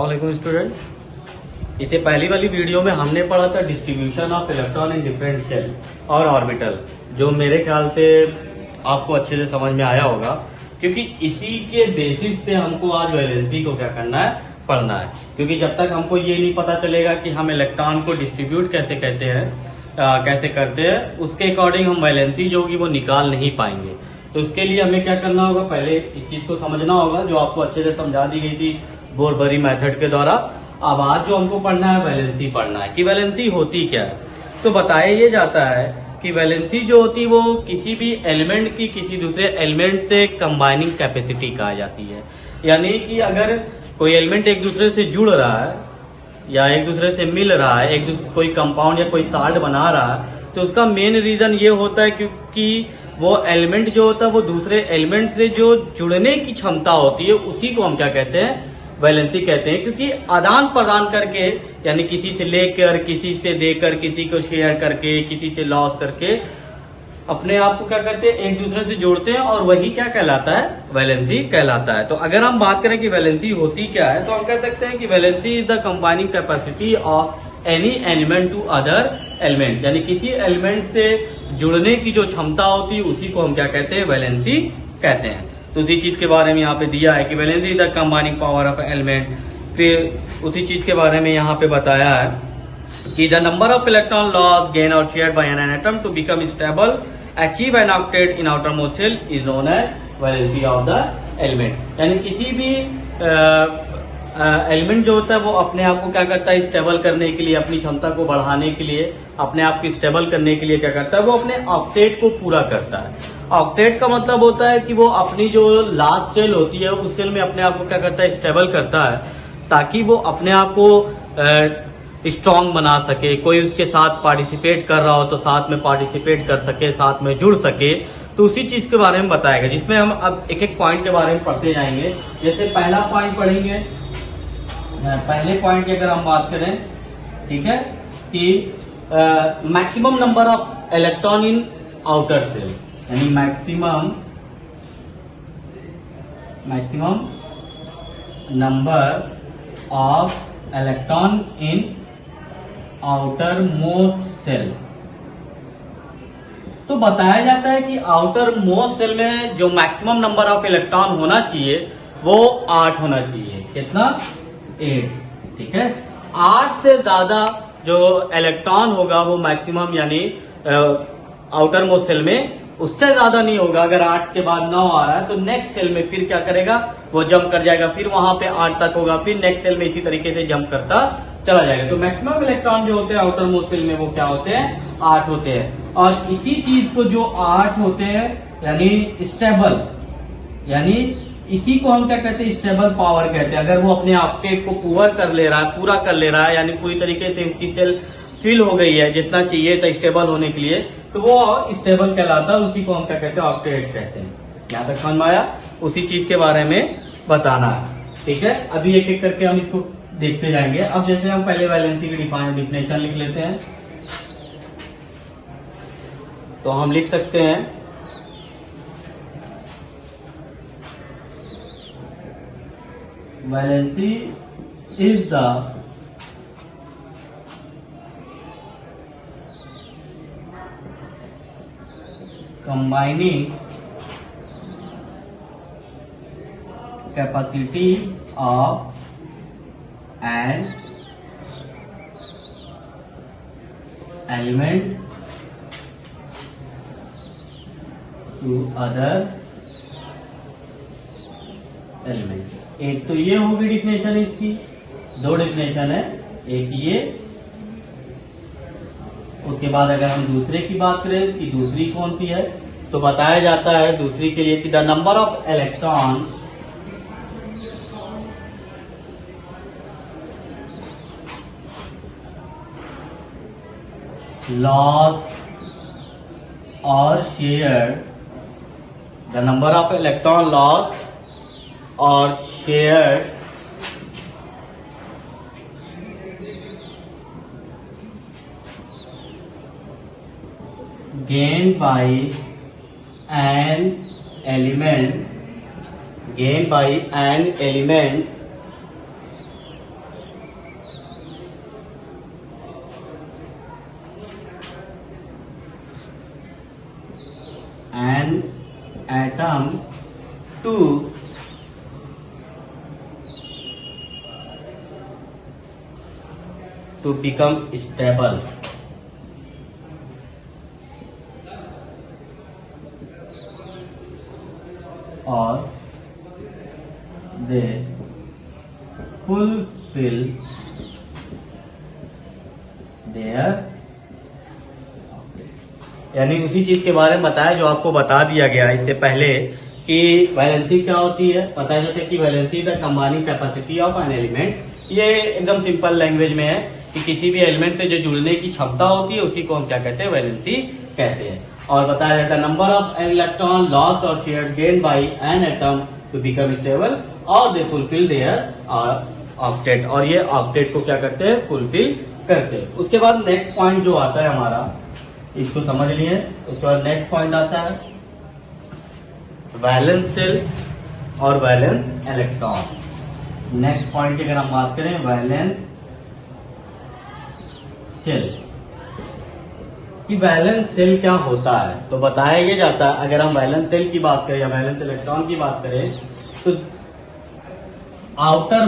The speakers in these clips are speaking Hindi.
वालेकुम स्टूडेंट। इससे पहली वाली वीडियो में हमने पढ़ा था distribution of electron in different shell और ऑर्बिटल, जो मेरे ख्याल से आपको अच्छे से समझ में आया होगा, क्योंकि इसी के बेसिस पे हमको आज वैलेंसी को क्या करना है, पढ़ना है। क्योंकि जब तक हमको ये नहीं पता चलेगा कि हम इलेक्ट्रॉन को डिस्ट्रीब्यूट कैसे कहते हैं, कैसे करते हैं, उसके अकॉर्डिंग हम वैलेंसी जो होगी वो निकाल नहीं पाएंगे। तो उसके लिए हमें क्या करना होगा, पहले इस चीज को समझना होगा जो आपको अच्छे से समझा दी गई थी बोरबरी मेथड के द्वारा। अब आज जो हमको पढ़ना है वैलेंसी पढ़ना है कि वैलेंसी होती क्या है। तो बताया ये जाता है कि वैलेंसी जो होती है वो किसी भी एलिमेंट की किसी दूसरे एलिमेंट से कंबाइनिंग कैपेसिटी कहा जाती है। यानी कि अगर कोई एलिमेंट एक दूसरे से जुड़ रहा है या एक दूसरे से मिल रहा है, कोई कंपाउंड या कोई साल्ट बना रहा है, तो उसका मेन रीजन ये होता है क्योंकि वो एलिमेंट जो होता है वो दूसरे एलिमेंट से जो जुड़ने की क्षमता होती है उसी को हम क्या कहते हैं, वैलेंसी कहते हैं। क्योंकि आदान प्रदान करके, यानी किसी से लेकर, किसी से देकर, किसी को शेयर करके, किसी से लॉस करके अपने आप को क्या करते हैं, एक दूसरे से जोड़ते हैं, और वही क्या कहलाता है, वैलेंसी कहलाता है। तो अगर हम बात करें कि वैलेंसी होती क्या है, तो हम कह सकते हैं कि valency is the combining capacity of any element to other element. यानी किसी एलिमेंट से जुड़ने की जो क्षमता होती है उसी को हम क्या कहते हैं, वैलेंसी कहते हैं। तो उसी चीज के बारे में यहाँ पे दिया है कि valency is the combining power of element. फिर उसी चीज के बारे में यहाँ पे बताया है कि the number of electron loss gain और shared by an atom to become stable achieve an octet in outermost shell is known as valency of the element. यानी किसी भी एलिमेंट जो होता है वो अपने आप को क्या करता है, स्टेबल करने के लिए, अपनी क्षमता को बढ़ाने के लिए, अपने आप को स्टेबल करने के लिए क्या करता है, वो अपने ऑक्टेट को पूरा करता है। ऑक्टेट का मतलब होता है कि वो अपनी जो लास्ट सेल होती है उस सेल में अपने आप को क्या करता है, स्टेबल करता है, ताकि वो अपने आप को स्ट्रांग बना सके। कोई उसके साथ पार्टिसिपेट कर रहा हो तो साथ में पार्टिसिपेट कर सके, साथ में जुड़ सके। तो उसी चीज के बारे में बताएगा, जिसमें हम अब एक एक पॉइंट के बारे में पढ़ते जाएंगे। जैसे पहला पॉइंट पढ़ेंगे, पहले पॉइंट की अगर हम बात करें, ठीक है, कि maximum number of electron in outer shell, यानी maximum number of electron in outermost shell. तो बताया जाता है कि आउटर मोस्ट सेल में जो मैक्सिमम नंबर ऑफ इलेक्ट्रॉन होना चाहिए वो 8 होना चाहिए। कितना? 8। ठीक है, 8 से ज्यादा जो इलेक्ट्रॉन होगा वो मैक्सिमम, यानी आउटर मोस्ट सेल में उससे ज्यादा नहीं होगा। अगर 8 के बाद 9 आ रहा है तो नेक्स्ट सेल में फिर क्या करेगा, वो जंप कर जाएगा, फिर वहां पे 8 तक होगा, फिर नेक्स्ट सेल में इसी तरीके से जंप करता चला जाएगा। तो मैक्सिमम इलेक्ट्रॉन जो होते हैं आउटर मोस्ट सेल में वो क्या होते हैं, 8 होते हैं। और इसी चीज को जो 8 होते हैं यानी स्टेबल, यानी इसी को हम क्या कहते हैं, स्टेबल पावर कहते हैं। अगर वो अपने ऑक्टेट को पूरा कर ले रहा है, यानी पूरी तरीके से उसकी सेल फिल हो गई है जितना चाहिए था स्टेबल होने के लिए, तो वो स्टेबल कहलाता है। उसी को हम क्या कहते हैं, ऑक्टेट कहते हैं। यहाँ तक समझ में आया? उसी चीज के बारे में बताना है। ठीक है, अभी एक एक करके हम इसको देखते जाएंगे। अब जैसे हम पहले वैलेंसी की डिफिनेशन लिख लेते हैं, तो हम लिख सकते हैं valency is the combining capacity of an element to other element। एक तो ये होगी डिफिनेशन इसकी, 2 डिफिनेशन है, एक ये, उसके बाद अगर हम दूसरे की बात करें कि दूसरी कौन सी है, तो बताया जाता है दूसरी के लिए कि the number of electron loss और share, the number of electron loss और share gained by an element an atom to become stable, or they fulfill their, यानी उसी चीज के बारे में बताया जो आपको बता दिया गया इससे पहले कि वैलेंसी क्या होती है। पता है जैसे कि valency the combining capacity of an element. ये एकदम सिंपल लैंग्वेज में है कि किसी भी एलिमेंट से जो जुड़ने की क्षमता होती है उसी को हम क्या कहते हैं, वैलेंसी कहते हैं। और बताया जाता है number of an electron lost और shared gain by an atom to become stable और दे फुलफिल देयर ऑक्टेट, और ये ऑक्टेट को क्या करते हैं, फुलफिल करते हैं। उसके बाद नेक्स्ट पॉइंट जो आता है हमारा, इसको समझ लिए। उसके बाद नेक्स्ट पॉइंट आता है वैलेंस सेल और वैलेंस इलेक्ट्रॉन। नेक्स्ट पॉइंट की अगर हम बात करें वैलेंस सेल कि वैलेंस सेल क्या होता है, तो बताया ये जाता है अगर हम वैलेंस सेल की बात करें या वैलेंस इलेक्ट्रॉन की बात करें तो outer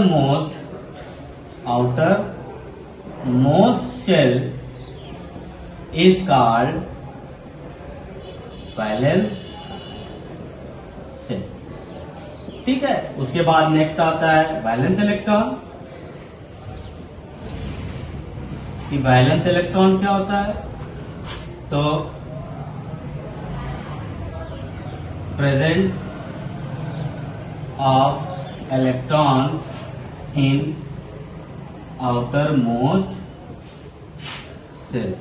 most shell is called valence shell. ठीक है। उसके बाद नेक्स्ट आता है वैलेंस इलेक्ट्रॉन। कि वैलेंस इलेक्ट्रॉन क्या होता है, तो present of electron in outermost shell,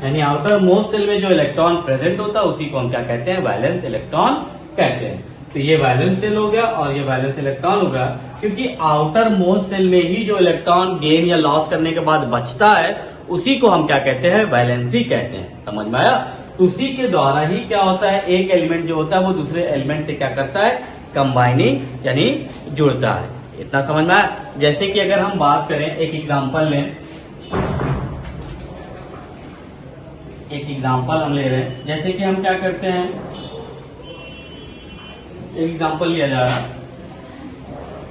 यानी आउटर मोस्ट सेल में जो इलेक्ट्रॉन प्रेजेंट होता है उसी को हम क्या कहते हैं, वैलेंस इलेक्ट्रॉन कहते हैं। तो ये वैलेंस सेल हो गया और ये वैलेंस इलेक्ट्रॉन होगा, क्योंकि आउटर मोस्ट सेल में ही जो इलेक्ट्रॉन गेन या लॉस करने के बाद बचता है उसी को हम क्या कहते हैं, वैलेंसी कहते हैं। समझ में आया। उसी के द्वारा ही क्या होता है, एक एलिमेंट जो होता है वो दूसरे एलिमेंट से क्या करता है, कंबाइनिंग यानी जुड़ता है। इतना समझ में आया। जैसे कि अगर हम बात करें, एक एग्जांपल लें, एक एग्जांपल हम ले रहे हैं। जैसे कि हम क्या करते हैं, एग्जांपल लिया जा रहा है।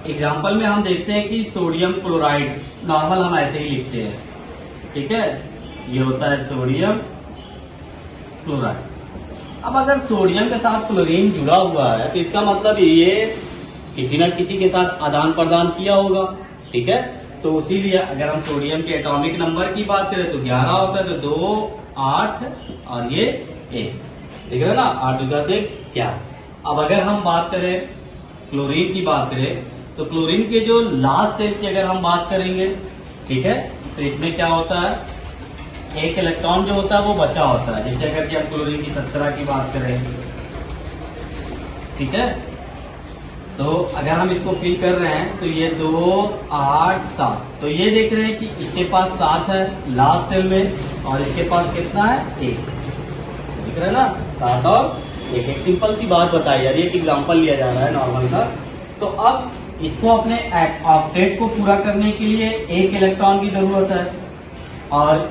एग्जांपल में हम देखते हैं कि सोडियम क्लोराइड, नॉर्मल हम ऐसे ही लिखते हैं, ठीक है, ये होता है सोडियम क्लोराइड। अब अगर सोडियम के साथ क्लोरीन जुड़ा हुआ है तो इसका मतलब ये किसी न किसी के साथ आदान प्रदान किया होगा, ठीक है। तो उसीलिए अगर हम सोडियम के एटॉमिक नंबर की बात करें तो 11 होता है, तो 2, 8 और ये 1, ठीक है ना, 8 दूसरा से 11। अब अगर हम बात करें क्लोरीन की बात करें तो क्लोरीन के जो लास्ट सेल की अगर हम बात करेंगे, ठीक है, तो इसमें क्या होता है, एक इलेक्ट्रॉन जो होता है वो बचा होता है। जैसे अगर कि हम क्लोरीन की 17 की बात करें, ठीक है, तो अगर हम इसको फिल कर रहे हैं तो ये 2, 8, 7, तो ये देख रहे हैं कि इसके पास 7 है लास्ट सेल में और इसके पास कितना है, 1, दिख रहा है ना, 7 और 1। एक सिंपल सी बात बताई यार, एक एग्जांपल लिया जा रहा है नॉर्मल का। तो अब इसको अपने ऑक्टेट को पूरा करने के लिए एक इलेक्ट्रॉन की जरूरत है और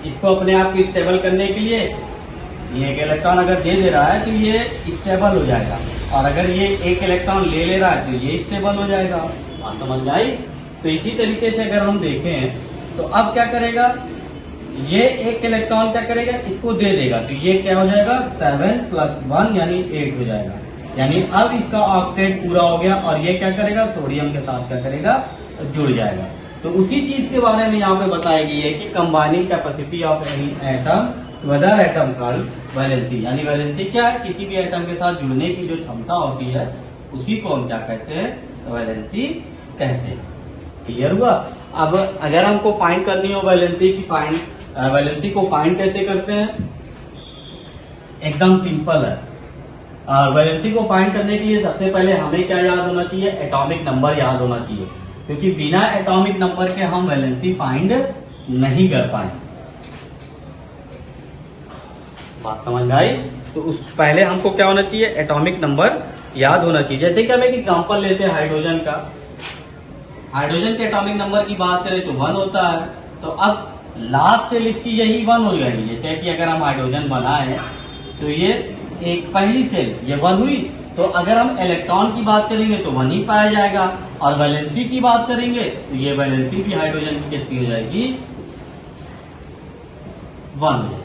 इसको अपने आप को स्टेबल करने के लिए ये एक इलेक्ट्रॉन अगर दे रहा है तो ये स्टेबल हो जाएगा, और अगर ये एक इलेक्ट्रॉन ले रहा है तो ये स्टेबल हो जाएगा। बात समझ में आई। तो इसी तरीके से अगर हम देखें तो अब क्या करेगा, ये एक इलेक्ट्रॉन क्या करेगा, इसको दे देगा, तो ये क्या हो जाएगा, 7 + 1 यानी 8 हो जाएगा। यानी अब इसका ऑक्टेट पूरा हो गया और ये क्या करेगा, सोडियम के साथ क्या करेगा, जुड़ जाएगा। तो उसी चीज के बारे में यहाँ पे बताया गई है कि combining capacity of any atom Vadar atom called valency, यानी वैलेंसी क्या है, किसी भी एटम के साथ जुड़ने की जो क्षमता होती है उसी को हम क्या कहते हैं, वैलेंसी कहते हैं। क्लियर हुआ। अब अगर हमको फाइंड करनी हो वैलेंसी की, वैलेंसी को फाइंड कैसे करते हैं, एकदम सिंपल है। वैलेंसी को फाइंड करने के लिए सबसे पहले हमें क्या याद होना चाहिए, एटॉमिक नंबर याद होना चाहिए, क्योंकि बिना एटॉमिक नंबर के हम वैलेंसी फाइंड नहीं कर पाए। बात समझ में आई। तो उस पहले हमको क्या होना चाहिए, एटॉमिक नंबर याद होना चाहिए। जैसे कि हम एक एग्जांपल लेते हैं हाइड्रोजन का। हाइड्रोजन के एटॉमिक नंबर की बात करें तो 1 होता है। तो अब लास्ट सेल इसकी यही 1 हो जाएगी। जैसे कि अगर हम हाइड्रोजन बनाए तो ये एक पहली सेल ये 1 हुई, तो अगर हम इलेक्ट्रॉन की बात करेंगे तो 1 ही पाया जाएगा, और वैलेंसी की बात करेंगे तो ये वैलेंसी भी हाइड्रोजन की कितनी हो जाएगी, 1 हो जाएगी।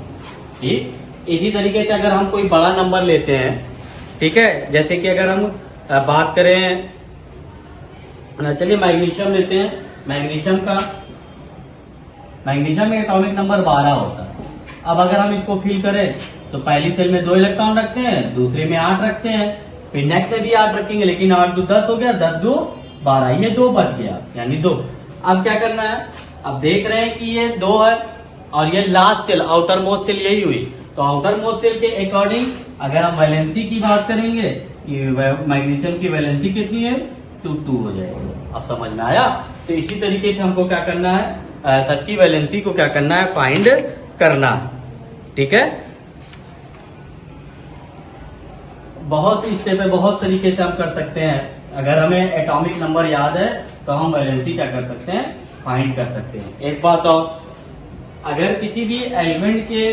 ठीक, इसी तरीके से अगर हम कोई बड़ा नंबर लेते हैं, ठीक है, जैसे कि अगर हम बात करें, चलिए मैग्नीशियम लेते हैं। मैग्नीशियम में एटॉमिक नंबर 12 होता है। अब अगर हम इसको फिल करें तो पहली सेल में 2 इलेक्ट्रॉन रखते हैं, दूसरे में 8 रखते हैं, फिर नेक्स्ट में भी 8 रखेंगे, लेकिन 8 2 10 हो गया, 10 2 12, ये 2 बच गया, यानी 2। अब क्या करना है, अब देख रहे हैं कि ये 2 है और ये last shell outermost shell यही हुई, तो आउटर मोस्ट सेल के अकॉर्डिंग अगर हम वैलेंसी की बात करेंगे कि मैग्नीशियम की वैलेंसी कितनी है, 2 हो जाएगी। अब समझ में आया। तो इसी तरीके से हमको क्या करना है, सबकी वैलेंसी को क्या करना है, फाइंड करना। ठीक है, बहुत इस स्टेप पे बहुत तरीके से हम कर सकते हैं। अगर हमें एटॉमिक नंबर याद है तो हम वैलेंसी क्या कर सकते हैं, फाइंड कर सकते हैं। एक बात और, अगर किसी भी एलिमेंट के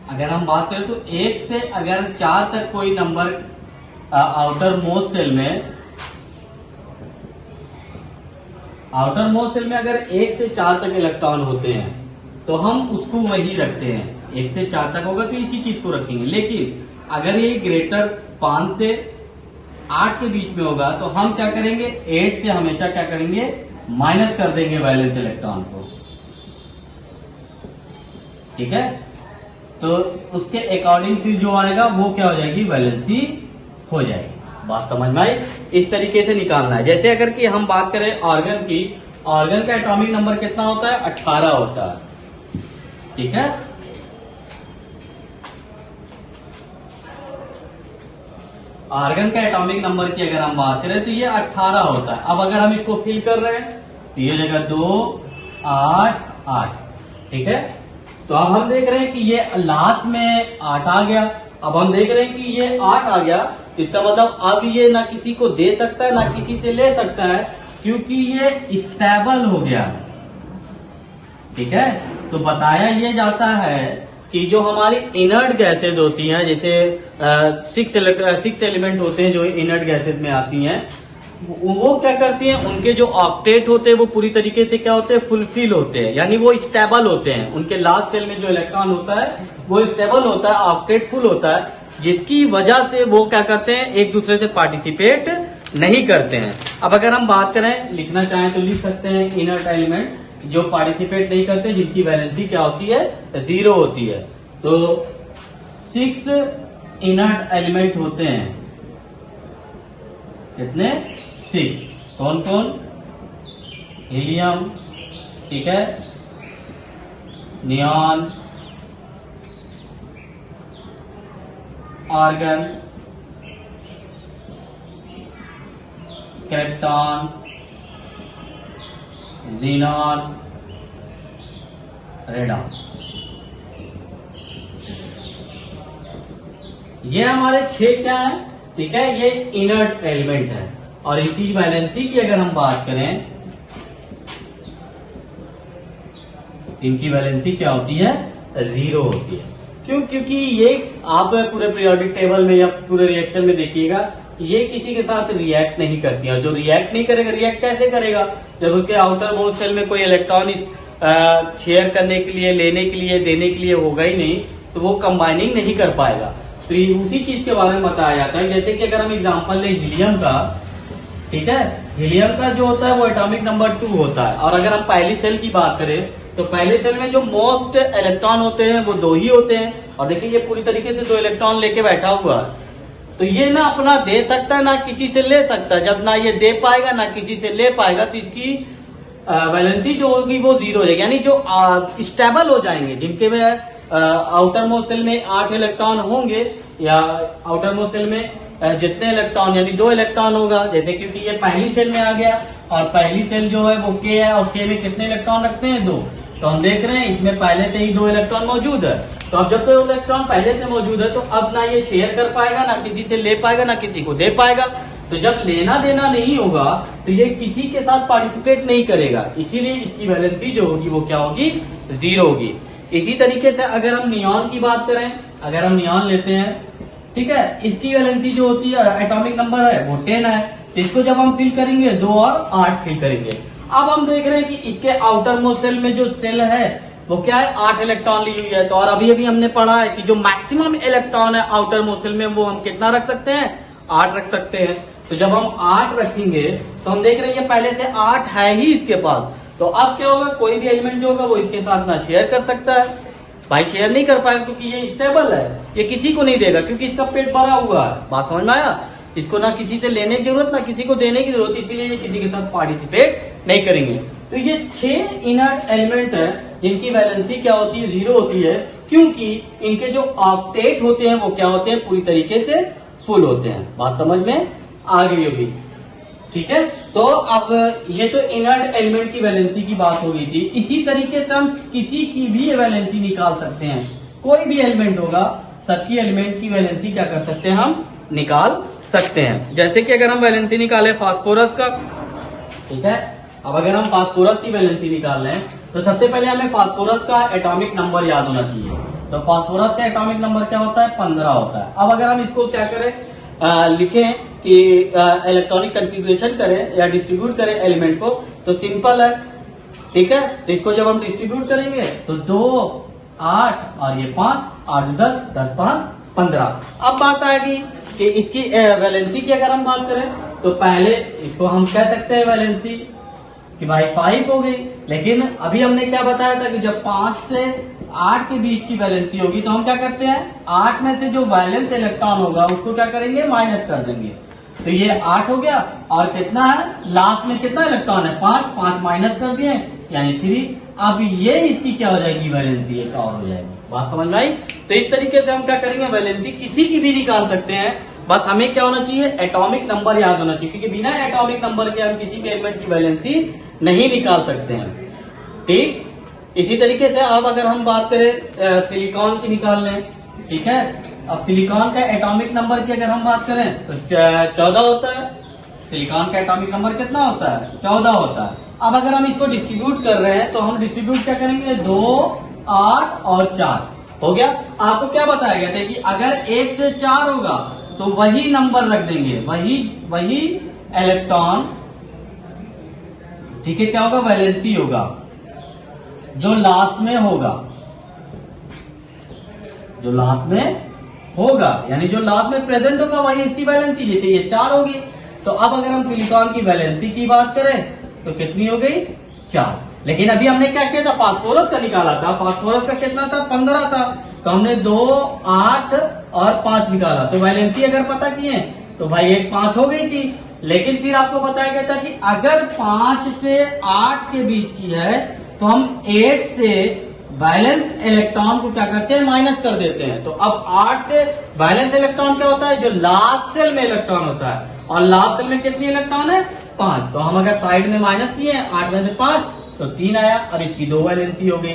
अगर हम बात करें तो 1 से अगर 4 तक कोई नंबर आउटर मोस्ट सेल में अगर 1 से 4 तक इलेक्ट्रॉन होते हैं तो हम उसको वही रखते हैं। 1 से 4 तक होगा तो इसी चीज को रखेंगे, लेकिन अगर ये ग्रेटर 5 से 8 के बीच में होगा तो हम क्या करेंगे, 8 से हमेशा क्या करेंगे, माइनस कर देंगे वैलेंस इलेक्ट्रॉन को। ठीक है, तो उसके अकॉर्डिंग फिर जो आएगा वो क्या हो जाएगी, वैलेंसी हो जाएगी। बात समझ में आई। इस तरीके से निकालना है। जैसे अगर कि हम बात करें ऑर्गन की, ऑर्गन का एटॉमिक नंबर कितना होता है, 18 होता है। ठीक है, ऑर्गन का एटॉमिक नंबर की अगर हम बात करें तो ये 18 होता है। अब अगर हम इसको फिल कर रहे हैं तो ये जगह 2 8 8। ठीक है, तो अब हम देख रहे हैं कि ये लास्ट में 8 आ गया। अब हम देख रहे हैं कि ये 8 आ गया, तो इसका मतलब अब ये ना किसी को दे सकता है ना किसी से ले सकता है, क्योंकि ये स्टेबल हो गया। ठीक है, तो बताया ये जाता है कि जो हमारी इनर्ट गैसेज होती हैं, जैसे 6 एलिमेंट होते हैं जो इनर्ट गैसेज में आती हैं, वो क्या करती हैं, उनके जो ऑक्टेट होते हैं वो पूरी तरीके से क्या होते हैं, फुलफिल होते हैं, यानी वो स्टेबल होते हैं। उनके लास्ट सेल में जो इलेक्ट्रॉन होता है वो स्टेबल होता है, ऑक्टेट फुल होता है, जिसकी वजह से वो क्या करते हैं, एक दूसरे से पार्टिसिपेट नहीं करते हैं। अब अगर हम बात करें, लिखना चाहें तो लिख सकते हैं, इनर्ट एलिमेंट जो पार्टिसिपेट नहीं करते, जिनकी वैलेंसी क्या होती है, 0 होती है। तो 6 इनर्ट एलिमेंट होते हैं, कितने, 6। कौन कौन, हीलियम, ठीक है, neon, argon, krypton, xenon, radon. ये हमारे 6 क्या है, ठीक है, ये इनर्ट एलिमेंट है। और इनकी वैलेंसी की अगर हम बात करें, इनकी वैलेंसी क्या होती है, 0 होती है। क्यों, क्योंकि ये आप पूरे पीरियोडिक टेबल में या पूरे रिएक्शन में देखिएगा, ये किसी के साथ रिएक्ट नहीं करती है। और जो रिएक्ट नहीं करेगा, रिएक्ट कैसे करेगा, जब उसके आउटर मोस्ट सेल में कोई इलेक्ट्रॉन शेयर करने के लिए, लेने के लिए, देने के लिए होगा ही नहीं, तो वो कंबाइनिंग नहीं कर पाएगा। तो उसी चीज के बारे में बताया जाता है। जैसे कि अगर हम एग्जांपल लें हीलियम का, ठीक है, हीलियम का जो होता है वो एटॉमिक नंबर 2 होता है। और अगर हम पहली सेल की बात करें तो पहले सेल में जो मोस्ट इलेक्ट्रॉन होते हैं वो 2 ही होते हैं। और देखिए ये पूरी तरीके से 2 इलेक्ट्रॉन लेके बैठा हुआ है, तो ये ना अपना दे सकता है ना किसी से ले सकता है। जब ना ये दे पाएगा ना किसी से ले पाएगा, तो इसकी वैलेंसी जो होगी वो 0 हो जाएगी। यानी जो स्टेबल हो जाएंगे, जिनके में आउटर मोस्ट सेल में 8 इलेक्ट्रॉन होंगे, या आउटर मोस्ट सेल में जितने इलेक्ट्रॉन यानी 2 इलेक्ट्रॉन होगा, जैसे क्योंकि ये पहली सेल में आ गया और पहली सेल जो है वो के है, और के में कितने इलेक्ट्रॉन रखते हैं, 2। तो हम देख रहे हैं इसमें पहले से ही 2 इलेक्ट्रॉन मौजूद है। तो अब जब 2 इलेक्ट्रॉन पहले से मौजूद है तो अब ना ये शेयर कर पाएगा, ना किसी से ले पाएगा, ना किसी को दे पाएगा। तो जब लेना देना नहीं होगा तो ये किसी के साथ पार्टिसिपेट नहीं करेगा, इसीलिए इसकी वैलेंसी जो होगी वो क्या होगी, 0 होगी। इसी तरीके से अगर हम नियॉन की बात करें, अगर हम नियॉन लेते हैं, ठीक है, इसकी वैलेंसी जो होती है, एटॉमिक नंबर है वो 10 है। इसको जब हम फिल करेंगे 2 और 8 फिल करेंगे। अब हम देख रहे हैं कि इसके आउटर मोस्ट सेल में जो सेल है वो क्या है, 8 इलेक्ट्रॉन ली हुई है। तो और अभी हमने पढ़ा है कि जो मैक्सिमम इलेक्ट्रॉन है आउटर मोस्ट सेल में वो हम कितना रख सकते हैं, 8 रख सकते हैं। तो जब हम 8 रखेंगे तो हम देख रहे हैं पहले से 8 है ही इसके पास, तो अब क्या होगा, कोई भी एलिमेंट जो होगा वो इसके साथ ना शेयर कर सकता है, भाई शेयर नहीं कर पाएगा क्योंकि ये स्टेबल है, ये किसी को नहीं देगा क्योंकि इसका पेट भरा हुआ है। बात समझ में आया, इसको ना किसी से लेने की जरूरत ना किसी को देने की जरूरत, इसीलिए ये किसी के साथ पार्टिसिपेट नहीं करेंगे। तो ये 6 इनर्ट एलिमेंट है जिनकी वैलेंसी क्या होती है, 0 होती है, क्योंकि इनके जो ऑक्टेट होते हैं वो क्या होते हैं, पूरी तरीके से फुल होते हैं। बात समझ में आ गई होगी, ठीक है। तो अब ये तो इनर्ट एलिमेंट की वैलेंसी की बात हो गई थी। इसी तरीके से हम किसी की भी वैलेंसी निकाल सकते हैं, कोई भी एलिमेंट होगा सबकी एलिमेंट की वैलेंसी क्या कर सकते हैं, हम निकाल सकते हैं। जैसे कि अगर हम वैलेंसी निकाले फास्फोरस का, ठीक है, अब अगर हम फास्फोरस की वैलेंसी निकाल रहे हैं तो सबसे पहले हमें फास्फोरस का एटॉमिक नंबर याद होना चाहिए। तो फास्फोरस का एटॉमिक नंबर क्या होता है, 15 होता है। अब अगर हम इसको क्या करें, लिखें कि इलेक्ट्रॉनिक कॉन्फ़िगरेशन करें या डिस्ट्रीब्यूट करें एलिमेंट को, तो सिंपल है, ठीक है। तो इसको जब हम डिस्ट्रीब्यूट करेंगे तो 2, 8 और ये 5, 8 10, 10 5 15। अब बात आएगी कि इसकी वैलेंसी की अगर हम बात करें तो पहले इसको हम कह सकते हैं वैलेंसी कि भाई 5 हो गई, लेकिन अभी हमने क्या बताया था कि जब 5 से 8 के बीच की वैलेंसी होगी तो हम क्या करते हैं, 8 में से जो वैलेंस इलेक्ट्रॉन होगा उसको क्या करेंगे, माइनस कर देंगे। तो ये 8 हो गया और कितना है, लास्ट में कितना इलेक्ट्रॉन है, 5 माइनस कर दिए यानी 3। अब ये इसकी क्या हो जाएगी, वैलेंसी एक और हो जाएगी। बात समझ में आई। तो इस तरीके से हम क्या करेंगे, वैलेंसी किसी की भी निकाल सकते हैं, बस हमें क्या होना चाहिए, एटॉमिक नंबर याद होना चाहिए, क्योंकि बिना एटॉमिक नंबर के हम किसी भी एलिमेंट की वैलेंसी नहीं निकाल सकते हैं, ठीक। इसी तरीके से अब अगर हम बात करें सिलिकॉन की निकाल लें, ठीक है। अब सिलिकॉन का एटॉमिक नंबर की अगर हम बात करें तो 14 होता है। सिलिकॉन का एटॉमिक नंबर कितना होता है, 14 होता है। अब अगर हम इसको डिस्ट्रीब्यूट कर रहे हैं तो हम डिस्ट्रीब्यूट क्या करेंगे, 2, 8 और 4 हो गया। आपको क्या बताया गया था कि अगर 1 से 4 होगा तो वही नंबर रख देंगे, वही इलेक्ट्रॉन, ठीक है, क्या होगा, वैलेंसी होगा जो लास्ट में होगा, जो लास्ट में होगा यानी जो लास्ट में प्रेजेंट होगा वही इसकी वैलेंसी, जैसे ये 4 होगी। तो अब अगर हम सिलिकॉन की वैलेंसी की बात करें तो कितनी हो गई, 4। लेकिन अभी हमने क्या किया था, फास्फोरस का निकाला था, फास्फोरस का कितना था, 15 था। तो हमने 2, 8 और 5 निकाला, तो वैलेंसी अगर पता किए तो भाई एक 5 हो गई थी। लेकिन फिर आपको बताया गया था कि अगर 5 से 8 के बीच की है तो हम 8 से वैलेंस इलेक्ट्रॉन को क्या करते हैं, माइनस कर देते हैं। तो अब 8 से वैलेंस इलेक्ट्रॉन क्या होता है, जो लास्ट सेल में इलेक्ट्रॉन होता है, और लास्ट सेल में कितनी इलेक्ट्रॉन है, 5। तो हम अगर साइड में माइनस किए 8 में से 5 तो 3 आया। अब इसकी 2 वैलेंसी हो गई,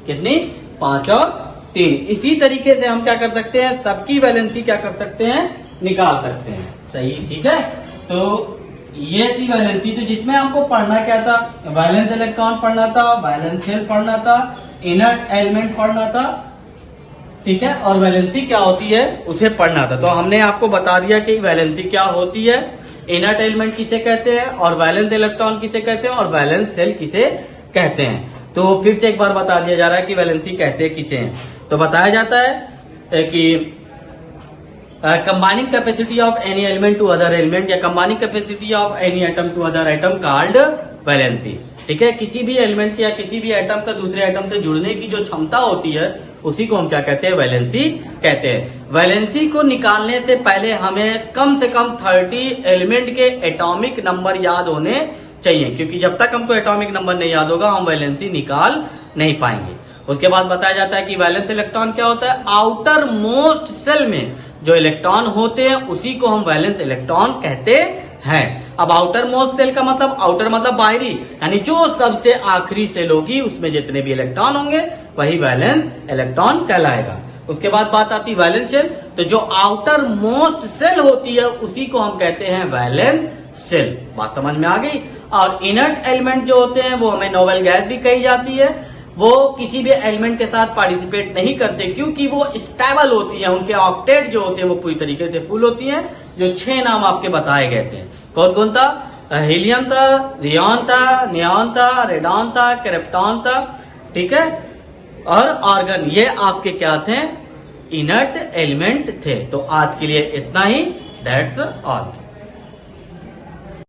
कितनी, 5 और 3। इसी तरीके से हम क्या कर सकते हैं, सबकी वैलेंसी क्या कर सकते हैं, निकाल सकते हैं, सही, ठीक है। तो ये थी वैलेंसी, तो जिसमें हमको पढ़ना क्या था, वैलेंस इलेक्ट्रॉन पढ़ना था, वैलेंस शेल पढ़ना था, इनर्ट एलिमेंट पढ़ना था, ठीक है, और वैलेंसी क्या होती है उसे पढ़ना था। तो हमने आपको बता दिया कि वैलेंसी क्या होती है, इनर्ट एलिमेंट किसे कहते हैं, और वैलेंस इलेक्ट्रॉन किसे कहते हैं, और वैलेंस शेल किसे कहते हैं। तो फिर से एक बार बता दिया जा रहा है कि वैलेंसी कहते हैं किसे हैं। तो बताया जाता है कि combining capacity of any element to other element, या combining capacity of any atom to other atom called valency, ठीक है। किसी भी एलिमेंट की या किसी भी एटम का दूसरे एटम से जुड़ने की जो क्षमता होती है उसी को हम क्या कहते हैं, वैलेंसी कहते हैं। वैलेंसी को निकालने से पहले हमें कम से कम 30 एलिमेंट के एटॉमिक नंबर याद होने चाहिए, क्योंकि जब तक हमको एटॉमिक नंबर नहीं याद होगा हम वैलेंसी निकाल नहीं पाएंगे। उसके बाद बताया जाता है कि वैलेंस इलेक्ट्रॉन क्या होता है, आउटर मोस्ट सेल में जो इलेक्ट्रॉन होते हैं उसी को हम वैलेंस इलेक्ट्रॉन कहते हैं। अब आउटर मोस्ट सेल का मतलब, आउटर मतलब बाहरी, यानी जो सबसे आखिरी सेल होगी उसमें जितने भी इलेक्ट्रॉन होंगे वही वैलेंस इलेक्ट्रॉन कहलाएगा। उसके बाद बात आती है वैलेंस शेल। तो जो आउटर मोस्ट सेल होती है उसी को हम कहते हैं वैलेंस सेल। बात समझ में आ गई। और इनर्ट एलिमेंट जो होते हैं वो हमें नोबल गैस भी कही जाती है। वो किसी भी एलिमेंट के साथ पार्टिसिपेट नहीं करते क्योंकि वो स्टेबल होती है, उनके ऑक्टेट जो होते हैं वो पूरी तरीके से फुल होती हैं। जो 6 नाम आपके बताए गए थे, कौन कौन था? हीलियम था, रियॉन था, नियॉन था, रेडॉन था, क्रिप्टॉन था, ठीक है। और आर्गन, ये आपके क्या थे? इनर्ट एलिमेंट थे। तो आज के लिए इतना ही। That's all.